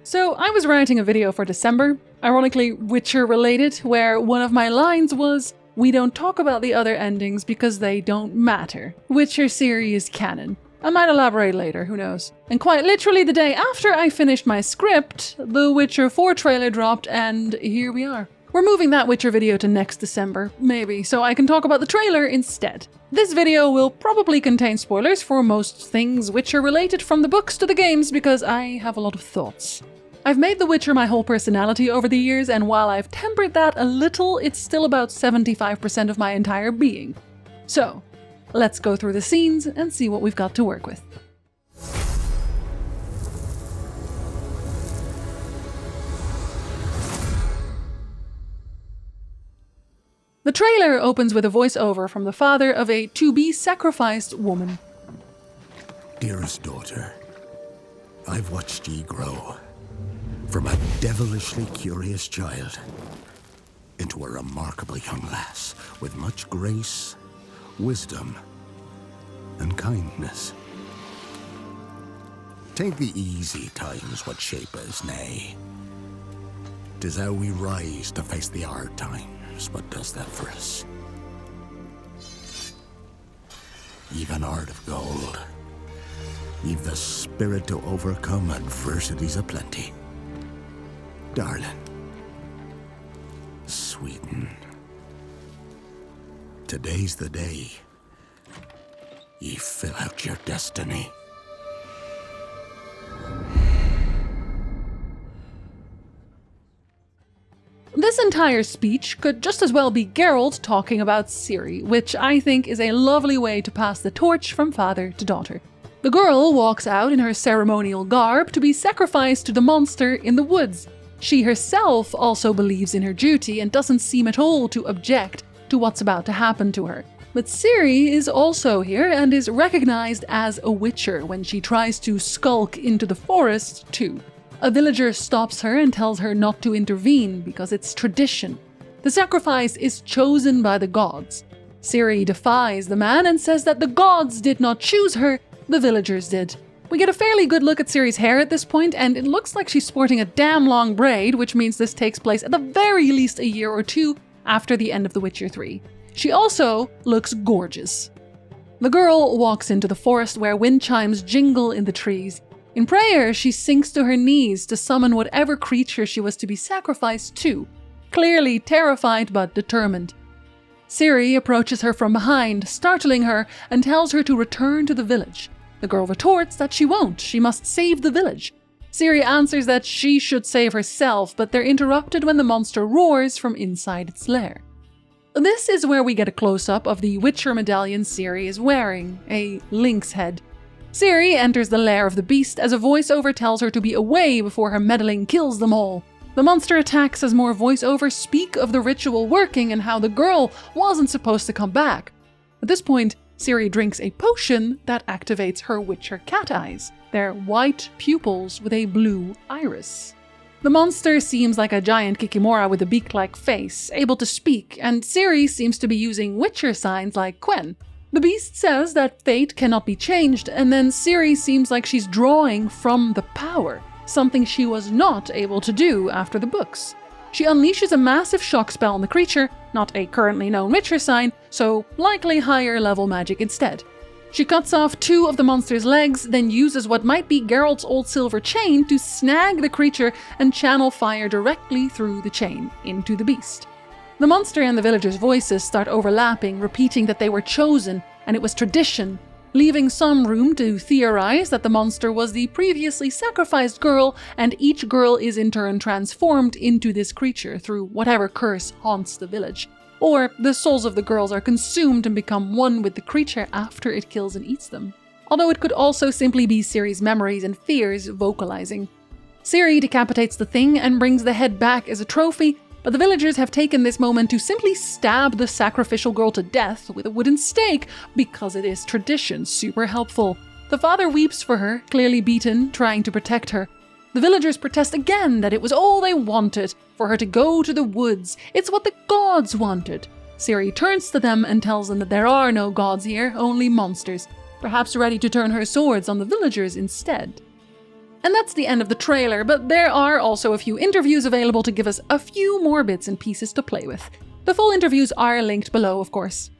So I was writing a video for December, ironically Witcher related, where one of my lines was, "We don't talk about the other endings because they don't matter. Witcher series canon." I might elaborate later, who knows. And quite literally the day after I finished my script, the Witcher 4 trailer dropped and here we are. We're moving that Witcher video to next December, maybe, so I can talk about the trailer instead. This video will probably contain spoilers for most things Witcher related from the books to the games because I have a lot of thoughts. I've made The Witcher my whole personality over the years, and while I've tempered that a little, it's still about 75% of my entire being. So, let's go through the scenes and see what we've got to work with. The trailer opens with a voiceover from the father of a to-be-sacrificed woman. Dearest daughter, I've watched ye grow from a devilishly curious child into a remarkably young lass with much grace, wisdom, and kindness. Take the easy times what shape us, nay. 'Tis how we rise to face the hard times what does that for us. Ye've an heart of gold. Ye've the spirit to overcome adversities aplenty. Darling, sweeten. Today's the day ye fill out your destiny. This entire speech could just as well be Geralt talking about Ciri, which I think is a lovely way to pass the torch from father to daughter. The girl walks out in her ceremonial garb to be sacrificed to the monster in the woods. She herself also believes in her duty and doesn't seem at all to object to what's about to happen to her. But Ciri is also here and is recognized as a witcher when she tries to skulk into the forest too. A villager stops her and tells her not to intervene because it's tradition. The sacrifice is chosen by the gods. Ciri defies the man and says that the gods did not choose her, the villagers did. We get a fairly good look at Ciri's hair at this point, and it looks like she's sporting a damn long braid, which means this takes place at the very least a year or two after the end of The Witcher 3. She also looks gorgeous. The girl walks into the forest where wind chimes jingle in the trees. In prayer, she sinks to her knees to summon whatever creature she was to be sacrificed to, clearly terrified but determined. Ciri approaches her from behind, startling her, and tells her to return to the village. The girl retorts that she won't, she must save the village. Ciri answers that she should save herself, but they're interrupted when the monster roars from inside its lair. This is where we get a close-up of the Witcher medallion Ciri is wearing, a lynx head. Ciri enters the lair of the beast as a voiceover tells her to be away before her meddling kills them all. The monster attacks as more voiceovers speak of the ritual working and how the girl wasn't supposed to come back. At this point, Ciri drinks a potion that activates her Witcher cat eyes. They're white pupils with a blue iris. The monster seems like a giant Kikimora with a beak-like face, able to speak, and Ciri seems to be using Witcher signs like Quen. The beast says that fate cannot be changed, and then Ciri seems like she's drawing from the power, something she was not able to do after the books. She unleashes a massive shock spell on the creature, not a currently known Witcher sign, so likely higher level magic instead. She cuts off 2 of the monster's legs, then uses what might be Geralt's old silver chain to snag the creature and channel fire directly through the chain into the beast. The monster and the villagers' voices start overlapping, repeating that they were chosen and it was tradition, leaving some room to theorize that the monster was the previously sacrificed girl and each girl is in turn transformed into this creature through whatever curse haunts the village. Or the souls of the girls are consumed and become one with the creature after it kills and eats them. Although it could also simply be Ciri's memories and fears vocalizing. Ciri decapitates the thing and brings the head back as a trophy, but the villagers have taken this moment to simply stab the sacrificial girl to death with a wooden stake because it is tradition, super helpful. The father weeps for her, clearly beaten, trying to protect her. The villagers protest again that it was all they wanted, for her to go to the woods. It's what the gods wanted. Ciri turns to them and tells them that there are no gods here, only monsters, perhaps ready to turn her swords on the villagers instead. And that's the end of the trailer, but there are also a few interviews available to give us a few more bits and pieces to play with. The full interviews are linked below, of course.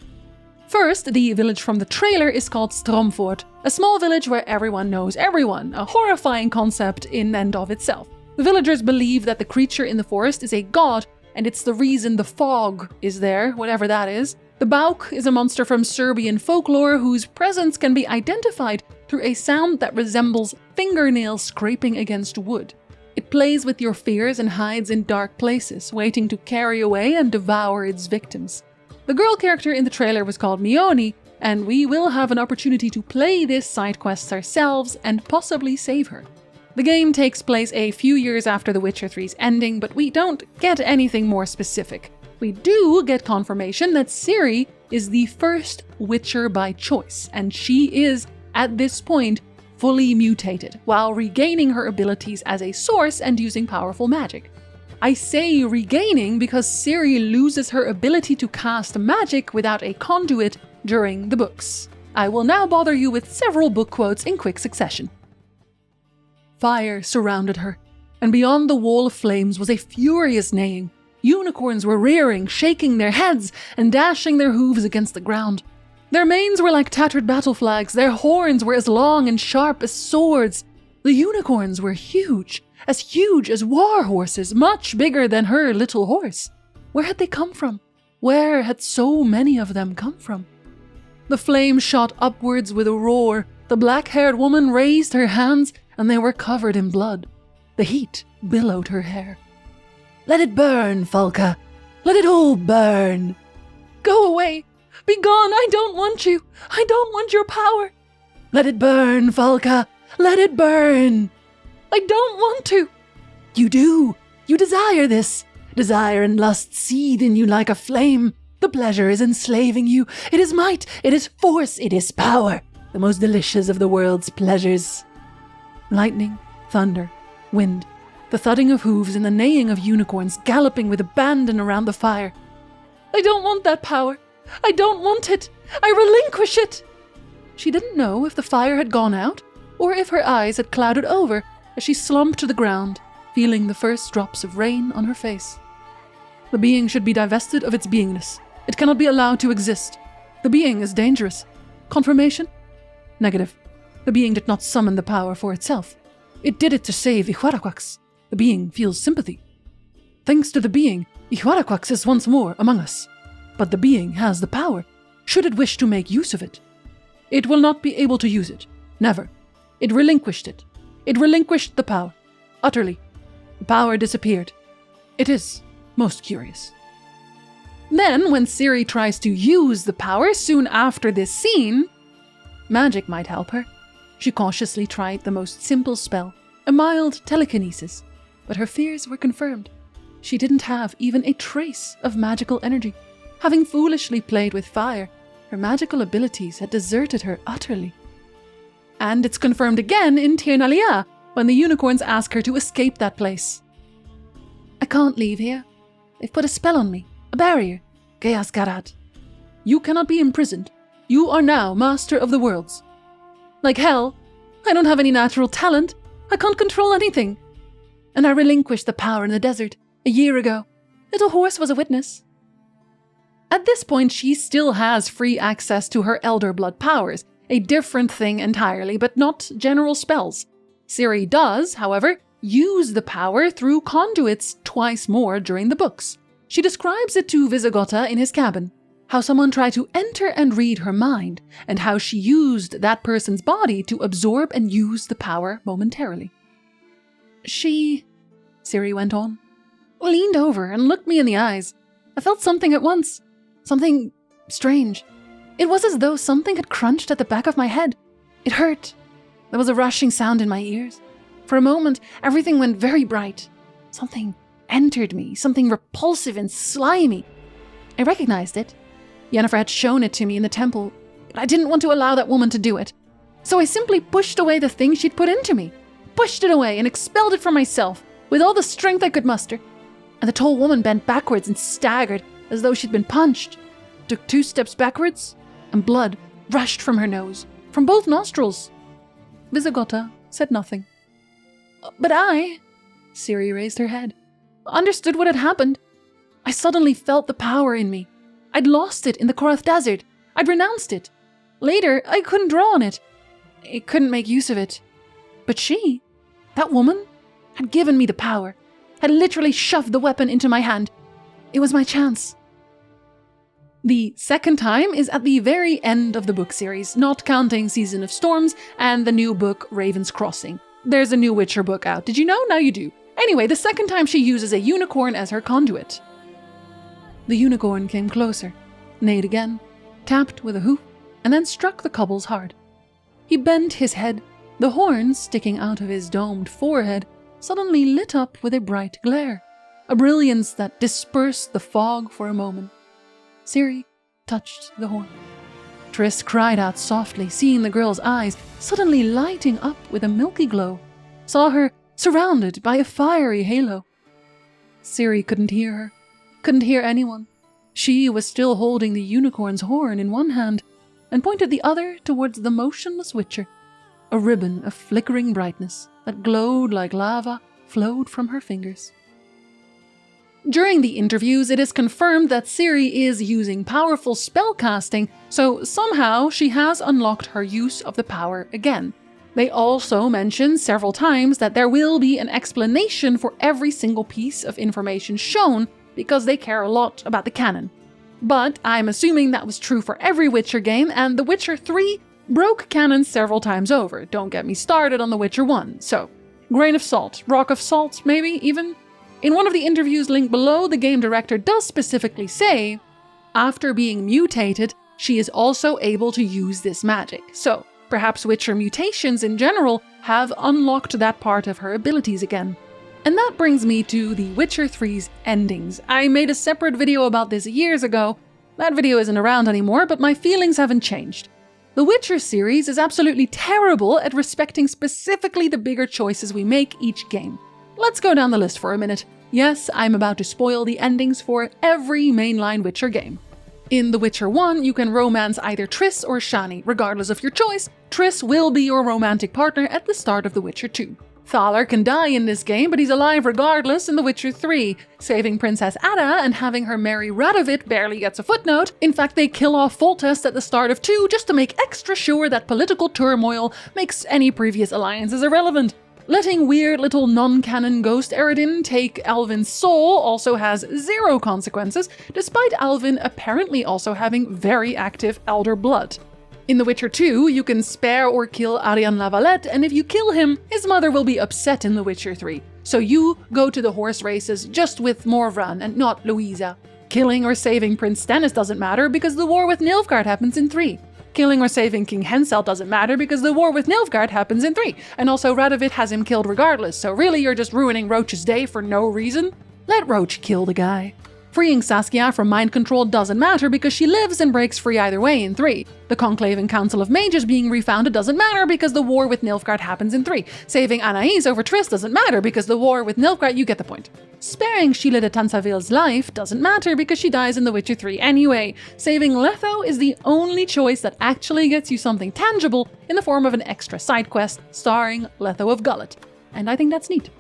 First, the village from the trailer is called Stromford, a small village where everyone knows everyone, a horrifying concept in and of itself. The villagers believe that the creature in the forest is a god, and it's the reason the fog is there, whatever that is. The Bauk is a monster from Serbian folklore whose presence can be identified through a sound that resembles fingernails scraping against wood. It plays with your fears and hides in dark places, waiting to carry away and devour its victims. The girl character in the trailer was called Mioni, and we will have an opportunity to play this side quest ourselves and possibly save her. The game takes place a few years after The Witcher 3's ending, but we don't get anything more specific. We do get confirmation that Ciri is the first Witcher by choice, and she is, at this point, fully mutated, while regaining her abilities as a source and using powerful magic. I say regaining because Ciri loses her ability to cast magic without a conduit during the books. I will now bother you with several book quotes in quick succession. Fire surrounded her, and beyond the wall of flames was a furious neighing. Unicorns were rearing, shaking their heads, and dashing their hooves against the ground. Their manes were like tattered battle flags, their horns were as long and sharp as swords. The unicorns were huge as war horses, much bigger than her little horse. Where had they come from? Where had so many of them come from? The flame shot upwards with a roar. The black-haired woman raised her hands, and they were covered in blood. The heat billowed her hair. "Let it burn, Falka! Let it all burn!" "Go away! Be gone! I don't want you! I don't want your power!" "Let it burn, Falka! Let it burn!" "I don't want to!" "You do! You desire this! Desire and lust seethe in you like a flame. The pleasure is enslaving you. It is might, it is force, it is power. The most delicious of the world's pleasures." Lightning, thunder, wind, the thudding of hooves and the neighing of unicorns galloping with abandon around the fire. "I don't want that power! I don't want it! I relinquish it!" She didn't know if the fire had gone out or if her eyes had clouded over as she slumped to the ground, feeling the first drops of rain on her face. The being should be divested of its beingness. It cannot be allowed to exist. The being is dangerous. Confirmation? Negative. The being did not summon the power for itself. It did it to save Iorveth. The being feels sympathy. Thanks to the being, Iorveth is once more among us. But the being has the power, should it wish to make use of it. It will not be able to use it. Never. It relinquished it. It relinquished the power. Utterly. The power disappeared. It is most curious. Then, when Ciri tries to use the power soon after this scene, magic might help her. She cautiously tried the most simple spell, a mild telekinesis, but her fears were confirmed. She didn't have even a trace of magical energy. Having foolishly played with fire, her magical abilities had deserted her utterly. And it's confirmed again in Tirnalia, when the unicorns ask her to escape that place. "I can't leave here. They've put a spell on me, a barrier. Geas Garat. You cannot be imprisoned. You are now master of the worlds." "Like hell. I don't have any natural talent. I can't control anything. And I relinquished the power in the desert a year ago. Little Horse was a witness." At this point, she still has free access to her Elder Blood powers, a different thing entirely, but not general spells. Ciri does, however, use the power through conduits twice more during the books. She describes it to Visigotta in his cabin, how someone tried to enter and read her mind, and how she used that person's body to absorb and use the power momentarily. "She," Ciri went on, "leaned over and looked me in the eyes. I felt something at once. Something strange. It was as though something had crunched at the back of my head. It hurt. There was a rushing sound in my ears. For a moment, everything went very bright. Something entered me, something repulsive and slimy. I recognized it. Yennefer had shown it to me in the temple, but I didn't want to allow that woman to do it. So I simply pushed away the thing she'd put into me, pushed it away and expelled it from myself with all the strength I could muster. And the tall woman bent backwards and staggered as though she'd been punched, took 2 steps backwards, and blood rushed from her nose, from both nostrils." Visigotta said nothing. But I, Ciri raised her head, understood what had happened. I suddenly felt the power in me. I'd lost it in the Korath Desert. I'd renounced it. Later, I couldn't draw on it. I couldn't make use of it. But she, that woman, had given me the power, had literally shoved the weapon into my hand. It was my chance. The second time is at the very end of the book series, not counting Season of Storms and the new book Raven's Crossing. There's a new Witcher book out. Did you know? Now you do. Anyway, the second time she uses a unicorn as her conduit. The unicorn came closer, neighed again, tapped with a hoof, and then struck the cobbles hard. He bent his head. The horns sticking out of his domed forehead suddenly lit up with a bright glare, a brilliance that dispersed the fog for a moment. Ciri touched the horn. Triss cried out softly, seeing the girl's eyes suddenly lighting up with a milky glow, saw her surrounded by a fiery halo. Ciri couldn't hear her, couldn't hear anyone. She was still holding the unicorn's horn in one hand and pointed the other towards the motionless Witcher. A ribbon of flickering brightness that glowed like lava flowed from her fingers. During the interviews, it is confirmed that Ciri is using powerful spellcasting, so somehow she has unlocked her use of the power again. They also mention several times that there will be an explanation for every single piece of information shown because they care a lot about the canon. But I'm assuming that was true for every Witcher game, and The Witcher 3 broke canon several times over. Don't get me started on The Witcher 1, so grain of salt, rock of salt, maybe even. In one of the interviews linked below, the game director does specifically say, after being mutated, she is also able to use this magic. So, perhaps Witcher mutations in general have unlocked that part of her abilities again. And that brings me to The Witcher 3's endings. I made a separate video about this years ago. That video isn't around anymore, but my feelings haven't changed. The Witcher series is absolutely terrible at respecting specifically the bigger choices we make each game. Let's go down the list for a minute. Yes, I'm about to spoil the endings for every mainline Witcher game. In The Witcher 1, you can romance either Triss or Shani. Regardless of your choice, Triss will be your romantic partner at the start of The Witcher 2. Thaler can die in this game, but he's alive regardless in The Witcher 3. Saving Princess Ada and having her marry Radovid barely gets a footnote. In fact, they kill off Foltest at the start of 2 just to make extra sure that political turmoil makes any previous alliances irrelevant. Letting weird little non-canon ghost Eredin take Alvin's soul also has zero consequences, despite Alvin apparently also having very active elder blood. In The Witcher 2, you can spare or kill Arian Lavalette, and if you kill him, his mother will be upset in The Witcher 3. So you go to the horse races just with Morvran and not Louisa. Killing or saving Prince Stennis doesn't matter because the war with Nilfgaard happens in 3. Killing or saving King Hensel doesn't matter because the war with Nilfgaard happens in 3, and also Radovid has him killed regardless, so really you're just ruining Roach's day for no reason? Let Roach kill the guy. Freeing Saskia from mind control doesn't matter because she lives and breaks free either way in 3. The Conclave and Council of Mages being refounded doesn't matter because the war with Nilfgaard happens in 3. Saving Anais over Triss doesn't matter because the war with Nilfgaard, you get the point. Sparing Sheila de Tansaville's life doesn't matter because she dies in The Witcher 3 anyway. Saving Letho is the only choice that actually gets you something tangible in the form of an extra side quest starring Letho of Gullet. And I think that's neat.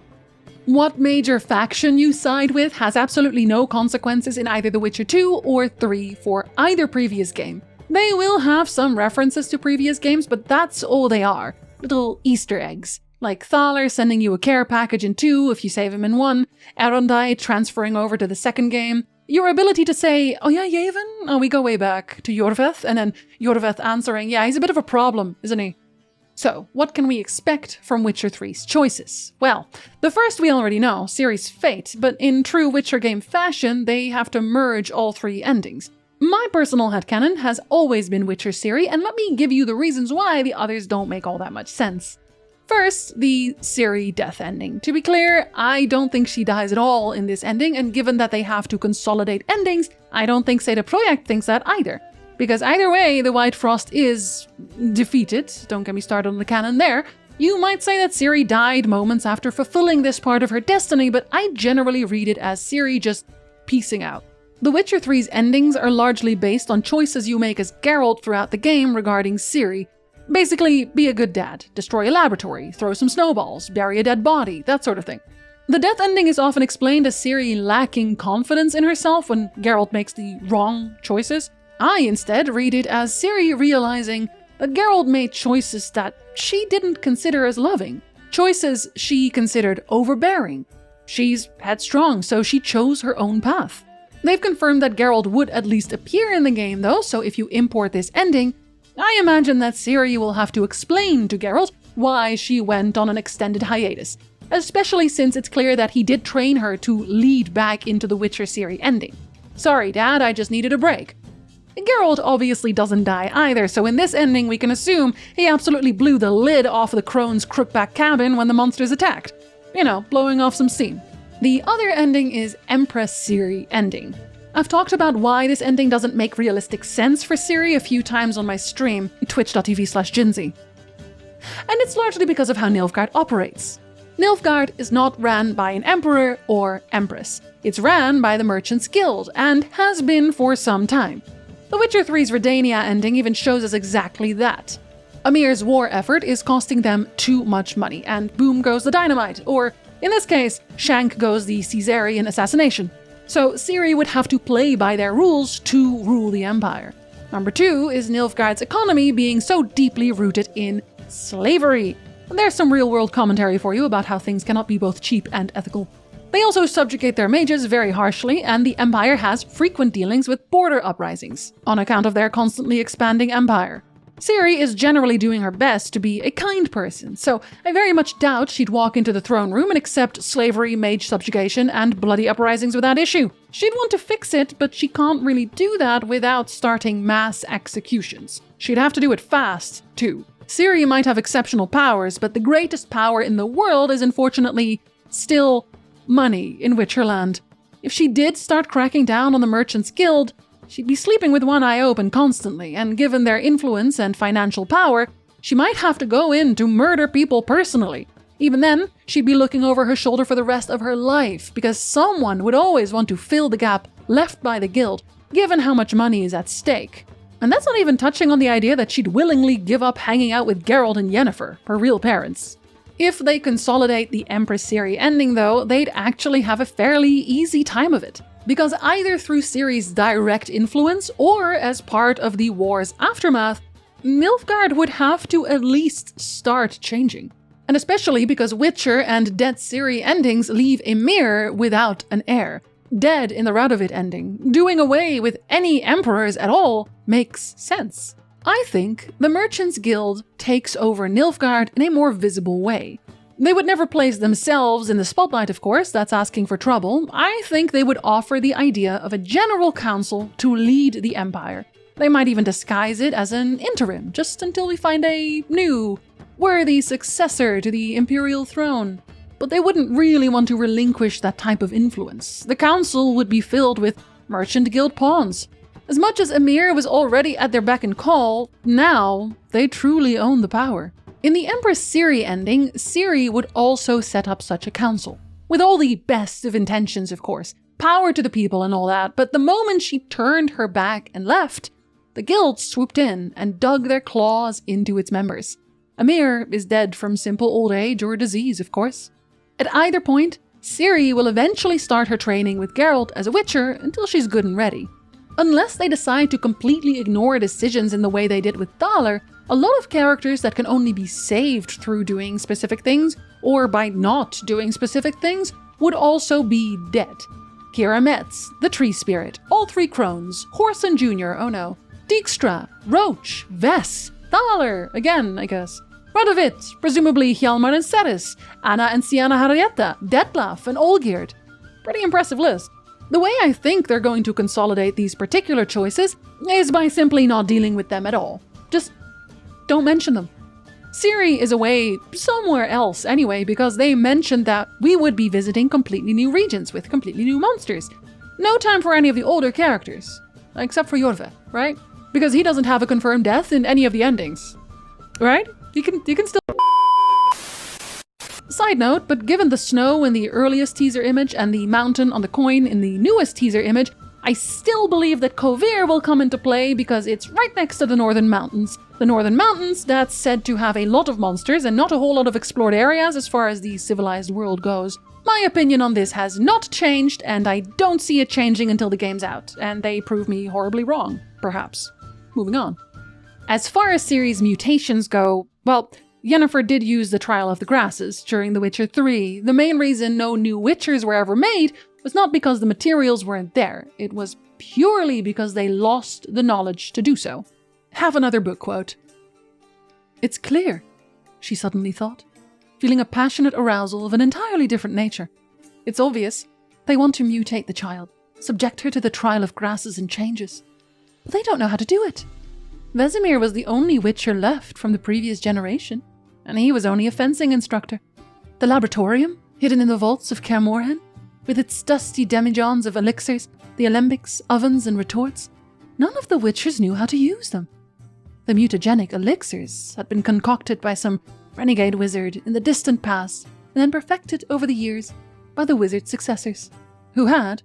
What major faction you side with has absolutely no consequences in either The Witcher 2 or 3 for either previous game. They will have some references to previous games, but that's all they are. Little Easter eggs. Like Thaler sending you a care package in 2 if you save him in 1, Arundhite transferring over to the second game, your ability to say, oh yeah, Yavin? Oh, we go way back to Iorveth, and then Iorveth answering, yeah, he's a bit of a problem, isn't he? So, what can we expect from Witcher 3's choices? Well, the first we already know, Ciri's fate, but in true Witcher game fashion, they have to merge all 3 endings. My personal headcanon has always been Witcher Ciri, and let me give you the reasons why the others don't make all that much sense. First, the Ciri death ending. To be clear, I don't think she dies at all in this ending, and given that they have to consolidate endings, I don't think Seda Projekt thinks that either. Because either way, the White Frost is defeated, don't get me started on the canon there. You might say that Ciri died moments after fulfilling this part of her destiny, but I generally read it as Ciri just peacing out. The Witcher 3's endings are largely based on choices you make as Geralt throughout the game regarding Ciri. Basically, be a good dad, destroy a laboratory, throw some snowballs, bury a dead body, that sort of thing. The death ending is often explained as Ciri lacking confidence in herself when Geralt makes the wrong choices. I instead read it as Ciri realizing that Geralt made choices that she didn't consider as loving, choices she considered overbearing. She's headstrong, so she chose her own path. They've confirmed that Geralt would at least appear in the game though, so if you import this ending, I imagine that Ciri will have to explain to Geralt why she went on an extended hiatus, especially since it's clear that he did train her to lead back into the Witcher Ciri ending. Sorry, Dad, I just needed a break. Geralt obviously doesn't die either, so in this ending we can assume he absolutely blew the lid off the crone's crookback cabin when the monsters attacked. You know, blowing off some steam. The other ending is Empress Ciri ending. I've talked about why this ending doesn't make realistic sense for Ciri a few times on my stream, twitch.tv/Jinzi. And it's largely because of how Nilfgaard operates. Nilfgaard is not ran by an emperor or empress. It's ran by the Merchants Guild, and has been for some time. The Witcher 3's Redania ending even shows us exactly that. Amir's war effort is costing them too much money, and boom goes the dynamite, or, in this case, shank goes the Caesarian assassination. So Ciri would have to play by their rules to rule the empire. Number 2 is Nilfgaard's economy being so deeply rooted in slavery. There's some real-world commentary for you about how things cannot be both cheap and ethical. They also subjugate their mages very harshly, and the empire has frequent dealings with border uprisings, on account of their constantly expanding empire. Ciri is generally doing her best to be a kind person, so I very much doubt she'd walk into the throne room and accept slavery, mage subjugation, and bloody uprisings without issue. She'd want to fix it, but she can't really do that without starting mass executions. She'd have to do it fast, too. Ciri might have exceptional powers, but the greatest power in the world is unfortunately still money in Witcherland. If she did start cracking down on the Merchants Guild, she'd be sleeping with one eye open constantly, and given their influence and financial power, she might have to go in to murder people personally. Even then, she'd be looking over her shoulder for the rest of her life, because someone would always want to fill the gap left by the guild, given how much money is at stake. And that's not even touching on the idea that she'd willingly give up hanging out with Geralt and Yennefer, her real parents. If they consolidate the Empress Ciri ending though, they'd actually have a fairly easy time of it. Because either through Ciri's direct influence or as part of the war's aftermath, Nilfgaard would have to at least start changing. And especially because Witcher and Dead Ciri endings leave Emir without an heir. Dead in the Radovid ending, doing away with any emperors at all, makes sense. I think the Merchants Guild takes over Nilfgaard in a more visible way. They would never place themselves in the spotlight, of course, that's asking for trouble. I think they would offer the idea of a general council to lead the empire. They might even disguise it as an interim, just until we find a new, worthy successor to the imperial throne. But they wouldn't really want to relinquish that type of influence. The council would be filled with Merchant Guild pawns. As much as Emir was already at their beck and call, now they truly own the power. In the Empress Ciri ending, Ciri would also set up such a council. With all the best of intentions, of course. Power to the people and all that, but the moment she turned her back and left, the guild swooped in and dug their claws into its members. Emir is dead from simple old age or disease, of course. At either point, Ciri will eventually start her training with Geralt as a Witcher until she's good and ready. Unless they decide to completely ignore decisions in the way they did with Thaler, a lot of characters that can only be saved through doing specific things, or by not doing specific things, would also be dead. Kira Metz, the Tree Spirit, all three Crones, Whoreson Jr., oh no, Dijkstra, Roach, Vess, Thaler, again, I guess, Radovid, presumably Hjalmar and Ceres, Anna and Sienna Harrietta, Detlaf and Olgierd. Pretty impressive list. The way I think they're going to consolidate these particular choices is by simply not dealing with them at all. Just don't mention them. Ciri is away somewhere else anyway, because they mentioned that we would be visiting completely new regions with completely new monsters. No time for any of the older characters. Except for Iorveth, right? Because he doesn't have a confirmed death in any of the endings. Right? You can still... Side note, but given the snow in the earliest teaser image and the mountain on the coin in the newest teaser image, I still believe that Kovir will come into play because it's right next to the Northern Mountains. The Northern Mountains, that's said to have a lot of monsters and not a whole lot of explored areas as far as the civilized world goes. My opinion on this has not changed, and I don't see it changing until the game's out, and they prove me horribly wrong, perhaps. Moving on. As far as Ciri's mutations go, well, Yennefer did use the Trial of the Grasses during The Witcher 3. The main reason no new Witchers were ever made was not because the materials weren't there, it was purely because they lost the knowledge to do so. Have another book quote. "It's clear," she suddenly thought, feeling a passionate arousal of an entirely different nature. "It's obvious. They want to mutate the child, subject her to the Trial of Grasses and changes. But they don't know how to do it. Vesemir was the only Witcher left from the previous generation, and he was only a fencing instructor. The laboratorium, hidden in the vaults of Kaer Morhen, with its dusty demijohns of elixirs, the alembics, ovens, and retorts, none of the Witchers knew how to use them. The mutagenic elixirs had been concocted by some renegade wizard in the distant past and then perfected over the years by the wizard's successors, who had,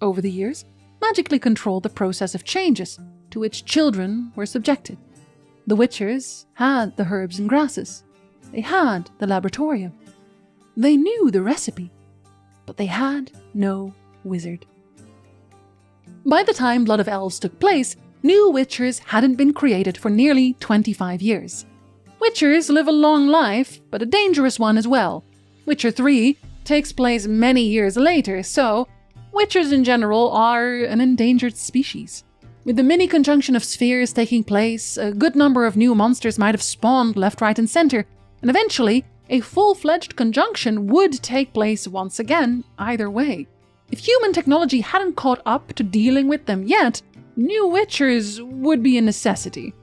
over the years, magically controlled the process of changes to which children were subjected. The Witchers had the herbs and grasses. They had the laboratorium. They knew the recipe, but they had no wizard. By the time Blood of Elves took place, new Witchers hadn't been created for nearly 25 years. Witchers live a long life, but a dangerous one as well. Witcher 3 takes place many years later, so Witchers in general are an endangered species. With the mini-conjunction of spheres taking place, a good number of new monsters might have spawned left, right, and center, and eventually, a full-fledged conjunction would take place once again, either way. If human technology hadn't caught up to dealing with them yet, new Witchers would be a necessity.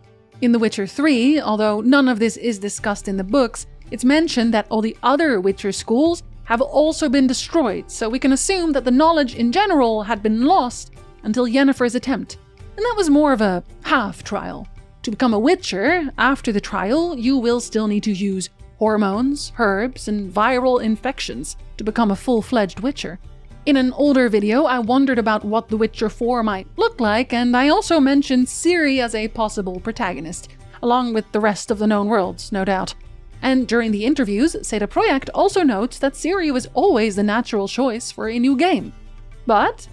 In The Witcher 3, although none of this is discussed in the books, it's mentioned that all the other Witcher schools have also been destroyed, so we can assume that the knowledge in general had been lost until Yennefer's attempt. And that was more of a half-trial. To become a Witcher, after the trial, you will still need to use hormones, herbs, and viral infections to become a full-fledged Witcher. In an older video, I wondered about what The Witcher 4 might look like, and I also mentioned Ciri as a possible protagonist, along with the rest of the known worlds, no doubt. And during the interviews, Seda Projekt also notes that Ciri was always the natural choice for a new game. But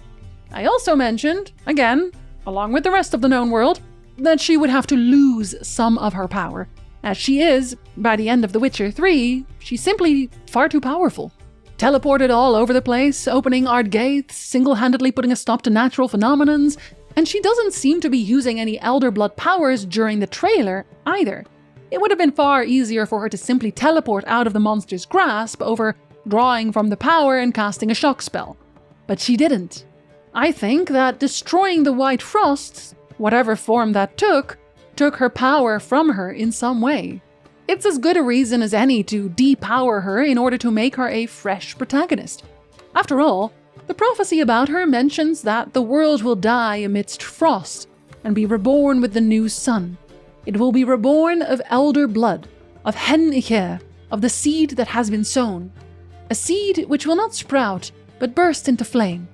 I also mentioned, again, along with the rest of the known world, that she would have to lose some of her power. As she is, by the end of The Witcher 3, she's simply far too powerful. Teleported all over the place, opening art gates, single-handedly putting a stop to natural phenomenons, and she doesn't seem to be using any Elder Blood powers during the trailer either. It would have been far easier for her to simply teleport out of the monster's grasp over drawing from the power and casting a shock spell. But she didn't. I think that destroying the White Frost, whatever form that took her power from her in some way. It's as good a reason as any to depower her in order to make her a fresh protagonist. After all, the prophecy about her mentions that the world will die amidst frost and be reborn with the new sun. It will be reborn of elder blood, of hen Iche, of the seed that has been sown. A seed which will not sprout, but burst into flame.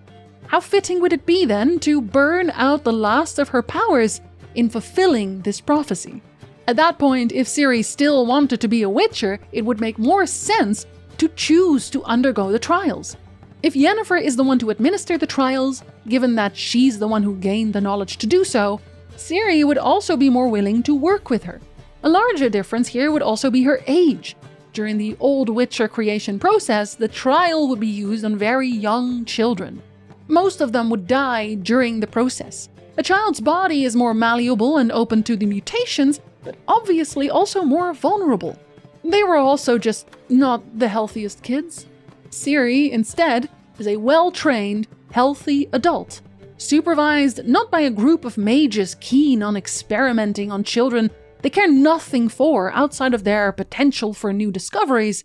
How fitting would it be then to burn out the last of her powers in fulfilling this prophecy? At that point, if Ciri still wanted to be a Witcher, it would make more sense to choose to undergo the trials. If Yennefer is the one to administer the trials, given that she's the one who gained the knowledge to do so, Ciri would also be more willing to work with her. A larger difference here would also be her age. During the old Witcher creation process, the trial would be used on very young children. Most of them would die during the process. A child's body is more malleable and open to the mutations, but obviously also more vulnerable. They were also just not the healthiest kids. Ciri, instead, is a well-trained, healthy adult, supervised not by a group of mages keen on experimenting on children they care nothing for outside of their potential for new discoveries,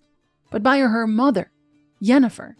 but by her mother, Yennefer.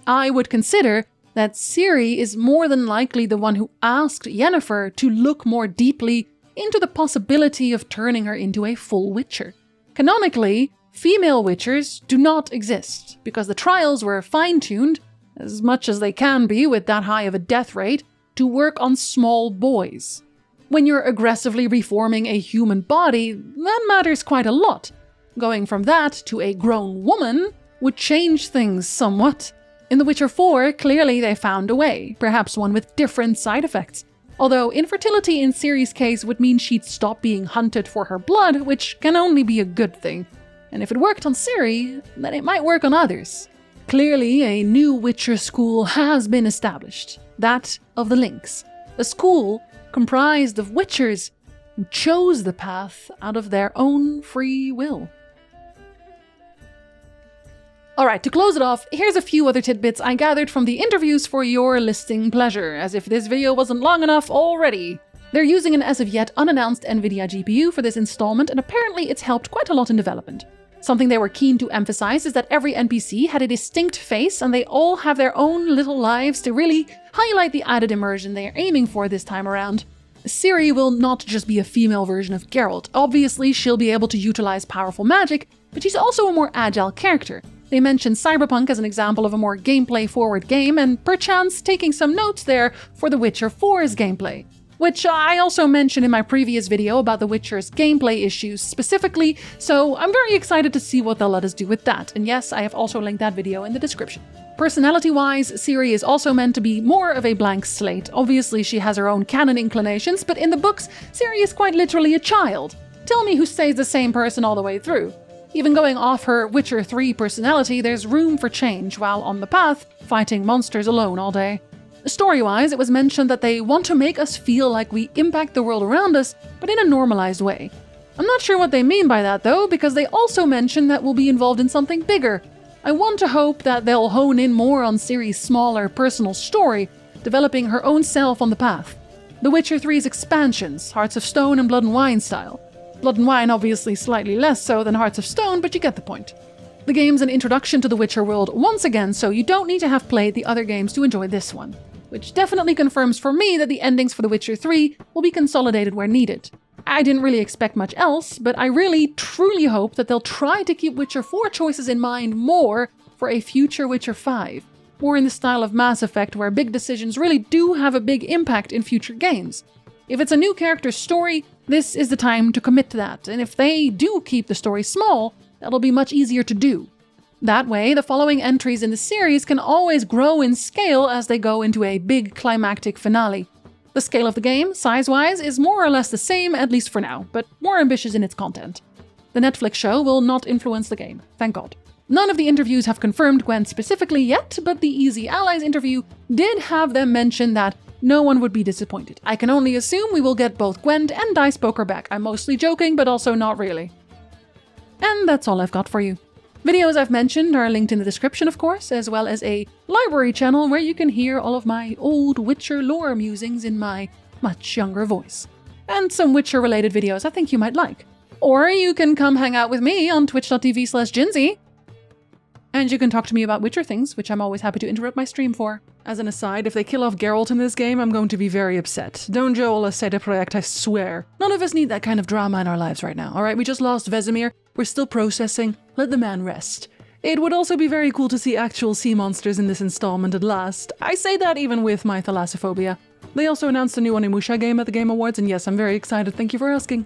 I would consider that Ciri is more than likely the one who asked Yennefer to look more deeply into the possibility of turning her into a full Witcher. Canonically, female Witchers do not exist, because the trials were fine-tuned, as much as they can be with that high of a death rate, to work on small boys. When you're aggressively reforming a human body, that matters quite a lot. Going from that to a grown woman would change things somewhat. In The Witcher 4, clearly they found a way, perhaps one with different side effects. Although infertility in Ciri's case would mean she'd stop being hunted for her blood, which can only be a good thing. And if it worked on Ciri, then it might work on others. Clearly, a new Witcher school has been established, that of the Lynx, a school comprised of Witchers who chose the path out of their own free will. Alright, to close it off, here's a few other tidbits I gathered from the interviews for your listening pleasure, as if this video wasn't long enough already. They're using an as of yet unannounced Nvidia GPU for this installment, and apparently it's helped quite a lot in development. Something they were keen to emphasize is that every NPC had a distinct face and they all have their own little lives to really highlight the added immersion they are aiming for this time around. Ciri will not just be a female version of Geralt. Obviously, she'll be able to utilize powerful magic, but she's also a more agile character. They mentioned Cyberpunk as an example of a more gameplay-forward game, and perchance taking some notes there for The Witcher 4's gameplay, which I also mentioned in my previous video about The Witcher's gameplay issues specifically, so I'm very excited to see what they'll let us do with that, and yes, I have also linked that video in the description. Personality-wise, Ciri is also meant to be more of a blank slate. Obviously, she has her own canon inclinations, but in the books, Ciri is quite literally a child. Tell me who stays the same person all the way through. Even going off her Witcher 3 personality, there's room for change while on the path, fighting monsters alone all day. Story-wise, it was mentioned that they want to make us feel like we impact the world around us, but in a normalized way. I'm not sure what they mean by that though, because they also mentioned that we'll be involved in something bigger. I want to hope that they'll hone in more on Ciri's smaller personal story, developing her own self on the path. The Witcher 3's expansions, Hearts of Stone and Blood and Wine style. Blood and Wine obviously slightly less so than Hearts of Stone, but you get the point. The game's an introduction to the Witcher world once again, so you don't need to have played the other games to enjoy this one. Which definitely confirms for me that the endings for The Witcher 3 will be consolidated where needed. I didn't really expect much else, but I really, truly hope that they'll try to keep Witcher 4 choices in mind more for a future Witcher 5. More in the style of Mass Effect, where big decisions really do have a big impact in future games. If it's a new character's story, this is the time to commit to that, and if they do keep the story small, that'll be much easier to do. That way, the following entries in the series can always grow in scale as they go into a big climactic finale. The scale of the game, size-wise, is more or less the same, at least for now, but more ambitious in its content. The Netflix show will not influence the game, thank God. None of the interviews have confirmed Gwent specifically yet, but the Easy Allies interview did have them mention that no one would be disappointed. I can only assume we will get both Gwent and Dice Poker back. I'm mostly joking, but also not really. And that's all I've got for you. Videos I've mentioned are linked in the description, of course, as well as a library channel where you can hear all of my old Witcher lore musings in my much younger voice. And some Witcher-related videos I think you might like. Or you can come hang out with me on twitch.tv/Ginzy. And you can talk to me about Witcher things, which I'm always happy to interrupt my stream for. As an aside, if they kill off Geralt in this game, I'm going to be very upset. Don't Joel Sede Projekt, I swear. None of us need that kind of drama in our lives right now, alright? We just lost Vesemir, we're still processing, let the man rest. It would also be very cool to see actual sea monsters in this installment at last. I say that even with my thalassophobia. They also announced a new Onimusha game at the Game Awards, and yes, I'm very excited, thank you for asking.